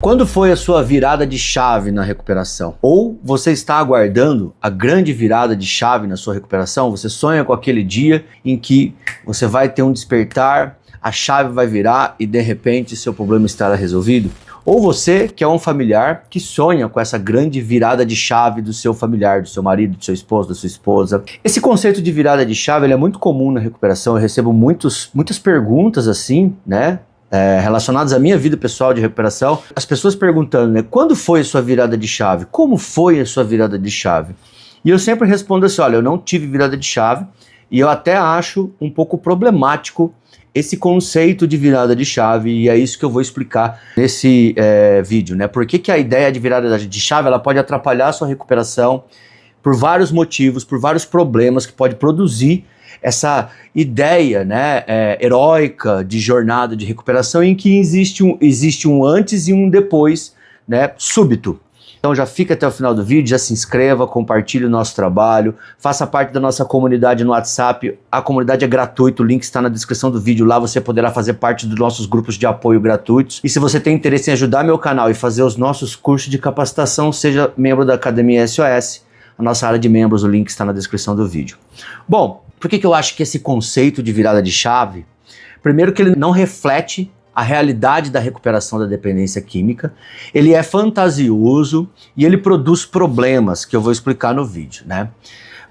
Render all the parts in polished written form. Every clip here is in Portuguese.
Quando foi a sua virada de chave na recuperação? Ou você está aguardando a grande virada de chave na sua recuperação? Você sonha com aquele dia em que você vai ter um despertar, a chave vai virar e de repente seu problema estará resolvido? Ou você que é um familiar que sonha com essa grande virada de chave do seu familiar, do seu marido, do seu esposo, da sua esposa. Esse conceito de virada de chave ele é muito comum na recuperação, eu recebo muitas perguntas assim, né? Relacionadas à minha vida pessoal de recuperação, as pessoas perguntando, né, quando foi a sua virada de chave? Como foi a sua virada de chave? E eu sempre respondo assim, olha, eu não tive virada de chave e eu até acho um pouco problemático esse conceito de virada de chave e é isso que eu vou explicar nesse vídeo, né? Por que a ideia de virada de chave ela pode atrapalhar a sua recuperação por vários motivos, por vários problemas que pode produzir essa ideia, né, heróica de jornada de recuperação em que existe um antes e um depois, né, súbito. Então já fica até o final do vídeo, já se inscreva, compartilhe o nosso trabalho, faça parte da nossa comunidade no WhatsApp, a comunidade é gratuita, o link está na descrição do vídeo, lá você poderá fazer parte dos nossos grupos de apoio gratuitos. E se você tem interesse em ajudar meu canal e fazer os nossos cursos de capacitação, seja membro da Academia SOS, a nossa área de membros, o link está na descrição do vídeo. Bom, por que eu acho que esse conceito de virada de chave, primeiro que ele não reflete a realidade da recuperação da dependência química, ele é fantasioso e ele produz problemas que eu vou explicar no vídeo, né?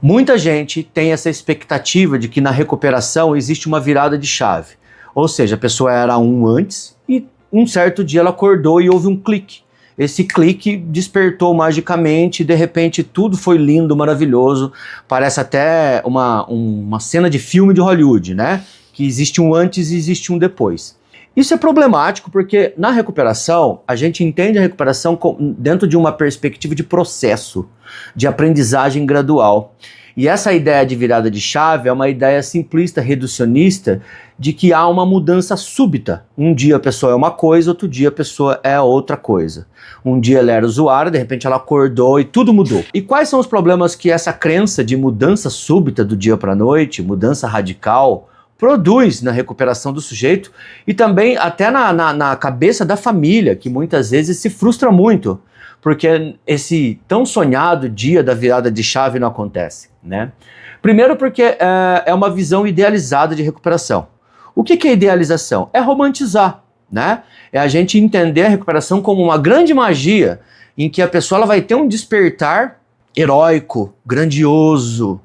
Muita gente tem essa expectativa de que na recuperação existe uma virada de chave, ou seja, a pessoa era um antes e um certo dia ela acordou e houve um clique. Esse clique despertou magicamente, de repente tudo foi lindo, maravilhoso, parece até uma cena de filme de Hollywood, né? Que existe um antes e existe um depois. Isso é problemático porque na recuperação, a gente entende a recuperação dentro de uma perspectiva de processo, de aprendizagem gradual. E essa ideia de virada de chave é uma ideia simplista, reducionista, de que há uma mudança súbita. Um dia a pessoa é uma coisa, outro dia a pessoa é outra coisa. Um dia ela era usuária, de repente ela acordou e tudo mudou. E quais são os problemas que essa crença de mudança súbita do dia para a noite, mudança radical, produz na recuperação do sujeito e também até na cabeça da família, que muitas vezes se frustra muito, porque esse tão sonhado dia da virada de chave não acontece, né? Primeiro porque é uma visão idealizada de recuperação. O que é idealização? É romantizar, né? É a gente entender a recuperação como uma grande magia em que a pessoa ela vai ter um despertar heróico, grandioso,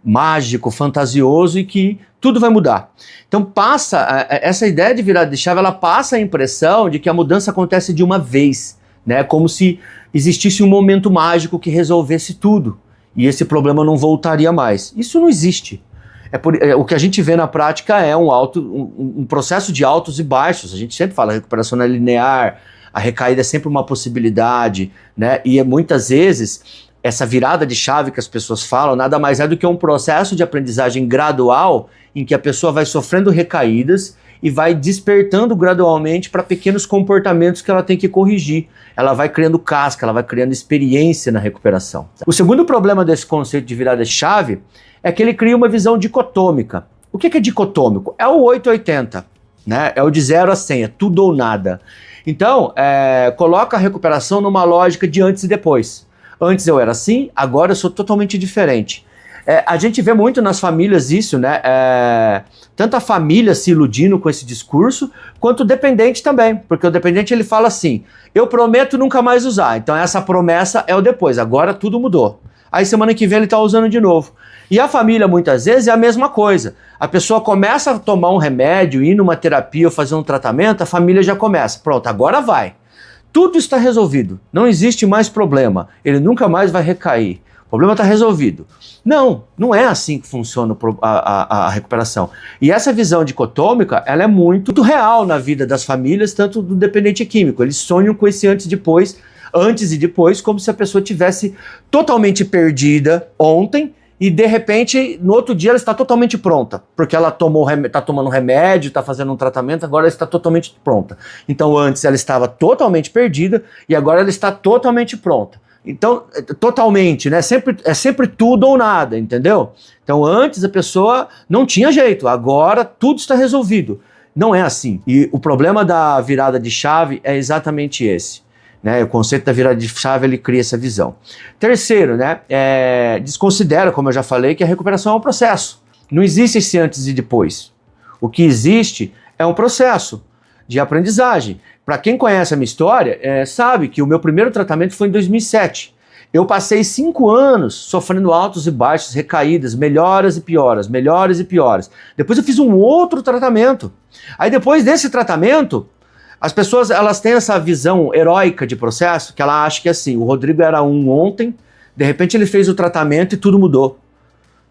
mágico, fantasioso e que tudo vai mudar. Então essa ideia de virada de chave, ela passa a impressão de que a mudança acontece de uma vez, né? Como se existisse um momento mágico que resolvesse tudo e esse problema não voltaria mais. Isso não existe. O que a gente vê na prática é um processo de altos e baixos. A gente sempre fala, a recuperação não é linear, a recaída é sempre uma possibilidade, né? E muitas vezes essa virada de chave que as pessoas falam nada mais é do que um processo de aprendizagem gradual em que a pessoa vai sofrendo recaídas e vai despertando gradualmente para pequenos comportamentos que ela tem que corrigir. Ela vai criando casca, ela vai criando experiência na recuperação. O segundo problema desse conceito de virada de chave é que ele cria uma visão dicotômica. O que é dicotômico? É o 880, né? É o de 0 a 100, é tudo ou nada. Então, coloca a recuperação numa lógica de antes e depois. Antes eu era assim, agora eu sou totalmente diferente. A gente vê muito nas famílias isso, né? Tanto a família se iludindo com esse discurso, quanto o dependente também. Porque o dependente ele fala assim, eu prometo nunca mais usar. Então essa promessa é o depois, agora tudo mudou. Aí semana que vem ele está usando de novo. E a família muitas vezes é a mesma coisa. A pessoa começa a tomar um remédio, ir numa terapia ou fazer um tratamento, a família já começa. Pronto, agora vai. Tudo está resolvido, não existe mais problema, ele nunca mais vai recair, o problema está resolvido. Não é assim que funciona a recuperação. E essa visão dicotômica, ela é muito real na vida das famílias, tanto do dependente químico. Eles sonham com esse antes e depois, como se a pessoa tivesse totalmente perdida ontem, e de repente, no outro dia ela está totalmente pronta, porque ela está tomando remédio, está fazendo um tratamento, agora ela está totalmente pronta. Então antes ela estava totalmente perdida e agora ela está totalmente pronta. Então, totalmente, né? É sempre tudo ou nada, entendeu? Então antes a pessoa não tinha jeito, agora tudo está resolvido. Não é assim. E o problema da virada de chave é exatamente esse. Né? O conceito da virada de chave, ele cria essa visão. Terceiro, né? Desconsidera, como eu já falei, que a recuperação é um processo. Não existe esse antes e depois. O que existe é um processo de aprendizagem. Para quem conhece a minha história, sabe que o meu primeiro tratamento foi em 2007. Eu passei 5 anos sofrendo altos e baixos, recaídas, melhoras e pioras, melhoras e pioras. Depois eu fiz um outro tratamento. Aí depois desse tratamento, as pessoas elas têm essa visão heróica de processo, que ela acha que assim, o Rodrigo era um ontem, de repente ele fez o tratamento e tudo mudou.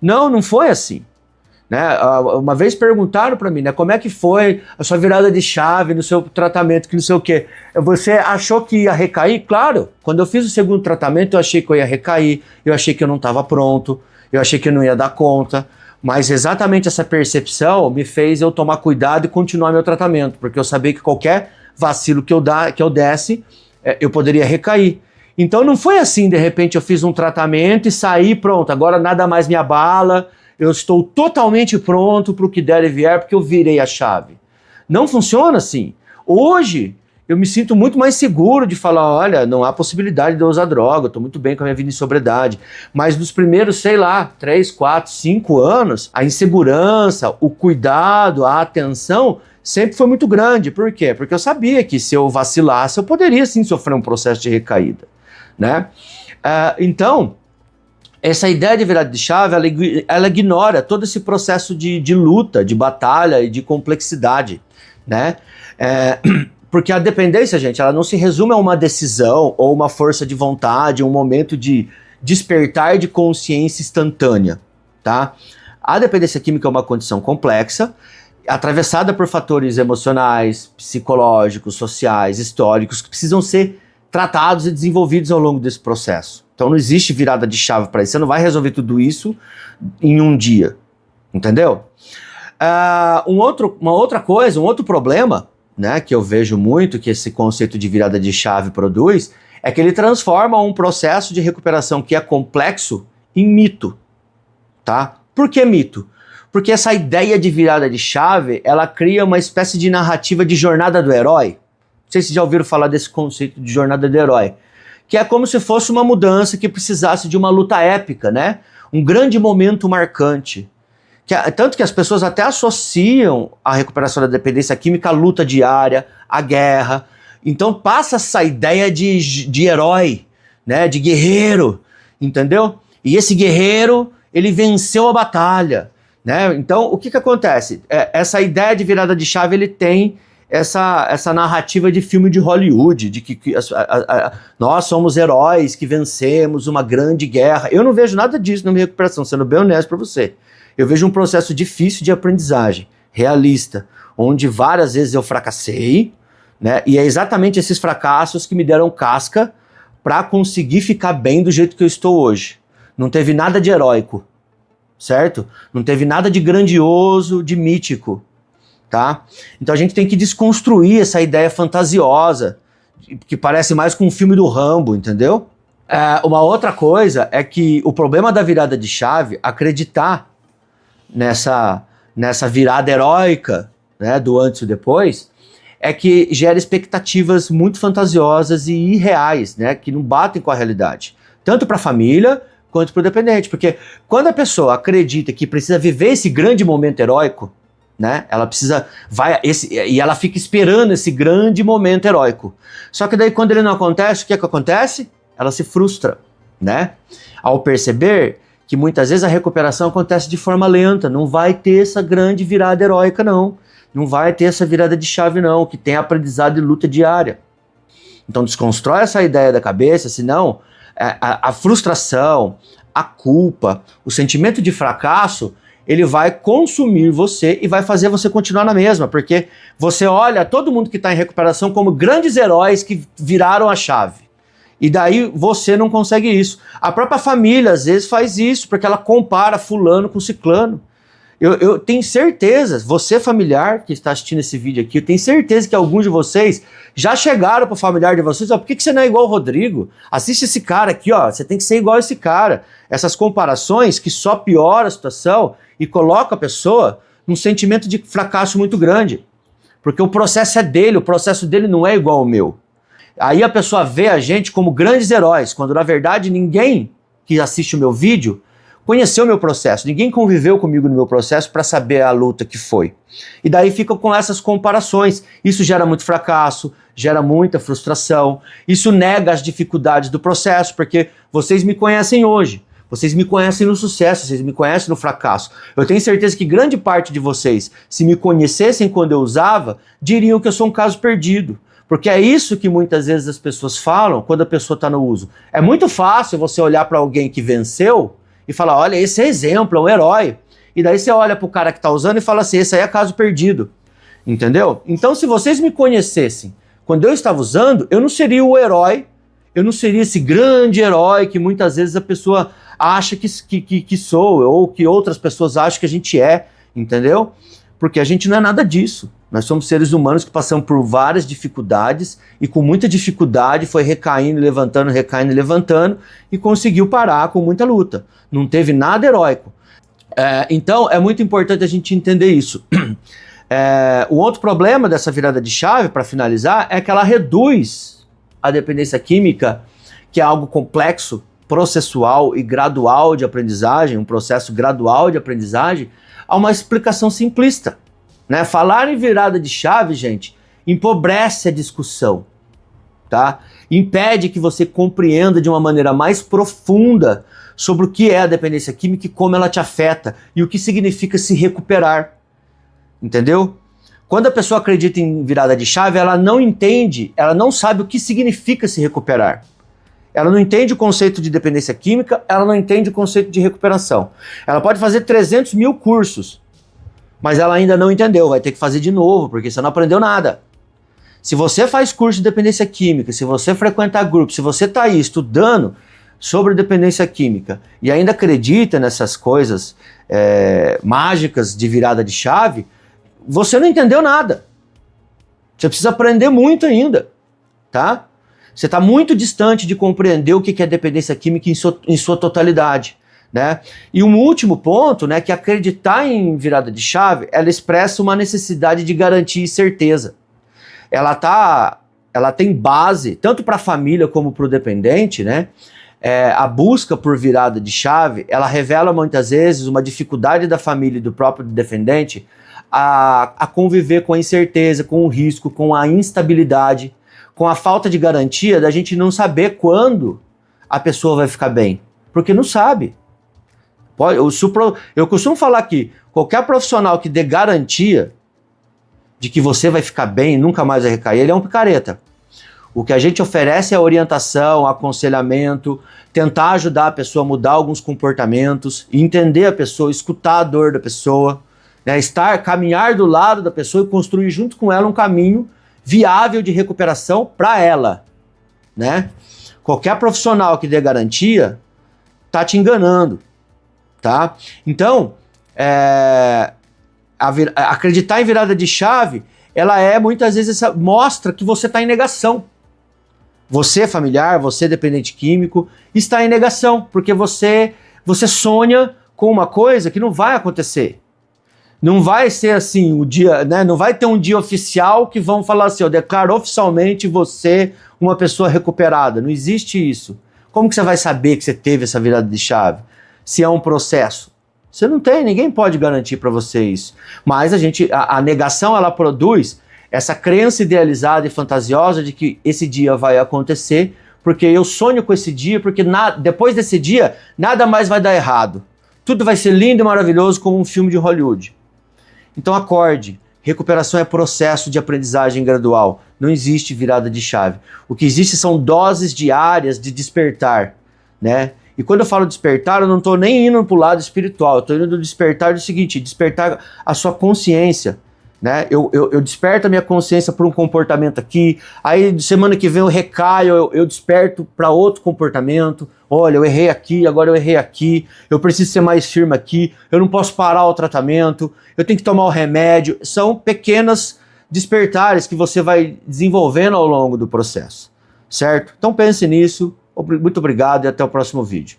Não, não foi assim. Né? Uma vez perguntaram para mim, né, como é que foi a sua virada de chave no seu tratamento, que não sei o quê. Você achou que ia recair? Claro, quando eu fiz o segundo tratamento, eu achei que eu ia recair, eu achei que eu não estava pronto, eu achei que eu não ia dar conta, mas exatamente essa percepção me fez eu tomar cuidado e continuar meu tratamento, porque eu sabia que qualquer vacilo que eu desse, eu poderia recair. Então não foi assim, de repente eu fiz um tratamento e saí, pronto, agora nada mais me abala, eu estou totalmente pronto para o que der e vier, porque eu virei a chave. Não funciona assim. Hoje, eu me sinto muito mais seguro de falar, olha, não há possibilidade de eu usar droga, eu estou muito bem com a minha vida em sobriedade. Mas nos primeiros, sei lá, 3, 4, 5 anos, a insegurança, o cuidado, a atenção sempre foi muito grande. Por quê? Porque eu sabia que se eu vacilasse, eu poderia sim sofrer um processo de recaída. Né? Então, essa ideia de virada de chave, ela ignora todo esse processo de luta, de batalha e de complexidade, né? Porque a dependência, gente, ela não se resume a uma decisão ou uma força de vontade, um momento de despertar de consciência instantânea, tá? A dependência química é uma condição complexa, atravessada por fatores emocionais, psicológicos, sociais, históricos, que precisam ser tratados e desenvolvidos ao longo desse processo. Então não existe virada de chave para isso. Você não vai resolver tudo isso em um dia. Entendeu? Uma outra coisa, um outro problema, né, que eu vejo muito que esse conceito de virada de chave produz, é que ele transforma um processo de recuperação que é complexo em mito. Tá? Por que mito? Porque essa ideia de virada de chave, ela cria uma espécie de narrativa de jornada do herói. Não sei se já ouviram falar desse conceito de jornada do herói. Que é como se fosse uma mudança que precisasse de uma luta épica, né? Um grande momento marcante. Tanto que as pessoas até associam a recuperação da dependência química à luta diária, à guerra. Então passa essa ideia de herói, né? De guerreiro, entendeu? E esse guerreiro, ele venceu a batalha, né? Então o que acontece? Essa ideia de virada de chave, ele tem essa narrativa de filme de Hollywood, de que nós somos heróis que vencemos uma grande guerra. Eu não vejo nada disso na minha recuperação, sendo bem honesto para você. Eu vejo um processo difícil de aprendizagem, realista, onde várias vezes eu fracassei, né? E é exatamente esses fracassos que me deram casca para conseguir ficar bem do jeito que eu estou hoje. Não teve nada de heróico, certo? Não teve nada de grandioso, de mítico. Tá? Então a gente tem que desconstruir essa ideia fantasiosa, que parece mais com um filme do Rambo, entendeu? Uma outra coisa é que o problema da virada de chave, acreditar nessa virada heróica, né, do antes e depois, é que gera expectativas muito fantasiosas e irreais, né, que não batem com a realidade. Tanto para a família quanto para o dependente. Porque quando a pessoa acredita que precisa viver esse grande momento heróico, né? Ela precisa, e ela fica esperando esse grande momento heróico. Só que daí quando ele não acontece, o que acontece? Ela se frustra, né? Ao perceber que muitas vezes a recuperação acontece de forma lenta, não vai ter essa grande virada heróica não, não vai ter essa virada de chave não, que tem aprendizado e luta diária. Então desconstrói essa ideia da cabeça, senão a frustração, a culpa, o sentimento de fracasso, ele vai consumir você e vai fazer você continuar na mesma, porque você olha todo mundo que está em recuperação como grandes heróis que viraram a chave. E daí você não consegue isso. A própria família às vezes faz isso, porque ela compara fulano com ciclano. Eu tenho certeza, você familiar que está assistindo esse vídeo aqui, eu tenho certeza que alguns de vocês já chegaram para o familiar de vocês, ó, por que você não é igual o Rodrigo? Assiste esse cara aqui, ó, você tem que ser igual a esse cara. Essas comparações que só pioram a situação e colocam a pessoa num sentimento de fracasso muito grande. Porque o processo é dele, o processo dele não é igual ao meu. Aí a pessoa vê a gente como grandes heróis, quando na verdade ninguém que assiste o meu vídeo conheceu o meu processo, ninguém conviveu comigo no meu processo para saber a luta que foi. E daí fica com essas comparações. Isso gera muito fracasso, gera muita frustração, isso nega as dificuldades do processo, porque vocês me conhecem hoje, vocês me conhecem no sucesso, vocês me conhecem no fracasso. Eu tenho certeza que grande parte de vocês, se me conhecessem quando eu usava, diriam que eu sou um caso perdido. Porque é isso que muitas vezes as pessoas falam quando a pessoa está no uso. É muito fácil você olhar para alguém que venceu e falar, olha, esse é exemplo, é um herói. E daí você olha para o cara que está usando e fala assim, esse aí é caso perdido. Entendeu? Então, se vocês me conhecessem quando eu estava usando, eu não seria o herói, eu não seria esse grande herói que muitas vezes a pessoa acha que sou, ou que outras pessoas acham que a gente é, entendeu? Porque a gente não é nada disso. Nós somos seres humanos que passamos por várias dificuldades e com muita dificuldade foi recaindo, levantando e conseguiu parar com muita luta. Não teve nada heróico. Então é muito importante a gente entender isso. O outro problema dessa virada de chave, para finalizar, é que ela reduz a dependência química, que é algo complexo, processual e gradual de aprendizagem, um processo gradual de aprendizagem, a uma explicação simplista. Né? Falar em virada de chave, gente, empobrece a discussão, tá? Impede que você compreenda de uma maneira mais profunda sobre o que é a dependência química e como ela te afeta e o que significa se recuperar, entendeu? Quando a pessoa acredita em virada de chave, ela não entende, ela não sabe o que significa se recuperar. Ela não entende o conceito de dependência química, ela não entende o conceito de recuperação. Ela pode fazer 300 mil cursos, mas ela ainda não entendeu, vai ter que fazer de novo, porque você não aprendeu nada. Se você faz curso de dependência química, se você frequenta grupo, se você está aí estudando sobre dependência química e ainda acredita nessas coisas mágicas de virada de chave, você não entendeu nada. Você precisa aprender muito ainda, tá? Você está muito distante de compreender o que é dependência química em sua totalidade. Né? E um último ponto, né, que acreditar em virada de chave, ela expressa uma necessidade de garantia e certeza. Ela tem base, tanto para a família como para o dependente, né? A busca por virada de chave, ela revela muitas vezes uma dificuldade da família e do próprio dependente a conviver com a incerteza, com o risco, com a instabilidade, com a falta de garantia da gente não saber quando a pessoa vai ficar bem, porque não sabe. Eu costumo falar que qualquer profissional que dê garantia de que você vai ficar bem e nunca mais vai recair, ele é um picareta. O que a gente oferece é orientação, aconselhamento, tentar ajudar a pessoa a mudar alguns comportamentos, entender a pessoa, escutar a dor da pessoa, né, caminhar do lado da pessoa e construir junto com ela um caminho viável de recuperação para ela. Né? Qualquer profissional que dê garantia está te enganando. Tá? Então, acreditar em virada de chave, ela muitas vezes mostra que você está em negação. Você, familiar, você, dependente químico, está em negação, porque você sonha com uma coisa que não vai acontecer. Não vai ser assim o dia, né? Não vai ter um dia oficial que vão falar assim, eu declaro oficialmente você uma pessoa recuperada. Não existe isso. Como que você vai saber que você teve essa virada de chave? Se é um processo. Você não tem, ninguém pode garantir para você isso. Mas a negação, ela produz essa crença idealizada e fantasiosa de que esse dia vai acontecer, porque eu sonho com esse dia, porque depois desse dia, nada mais vai dar errado. Tudo vai ser lindo e maravilhoso como um filme de Hollywood. Então acorde, recuperação é processo de aprendizagem gradual. Não existe virada de chave. O que existe são doses diárias de despertar, né? E quando eu falo despertar, eu não estou nem indo para o lado espiritual, eu estou indo do despertar do seguinte, despertar a sua consciência, né? Eu desperto a minha consciência para um comportamento aqui, aí semana que vem eu recaio, eu desperto para outro comportamento, olha, eu errei aqui, agora eu errei aqui, eu preciso ser mais firme aqui, eu não posso parar o tratamento, eu tenho que tomar o remédio. São pequenas despertares que você vai desenvolvendo ao longo do processo, certo? Então pense nisso. Muito obrigado e até o próximo vídeo.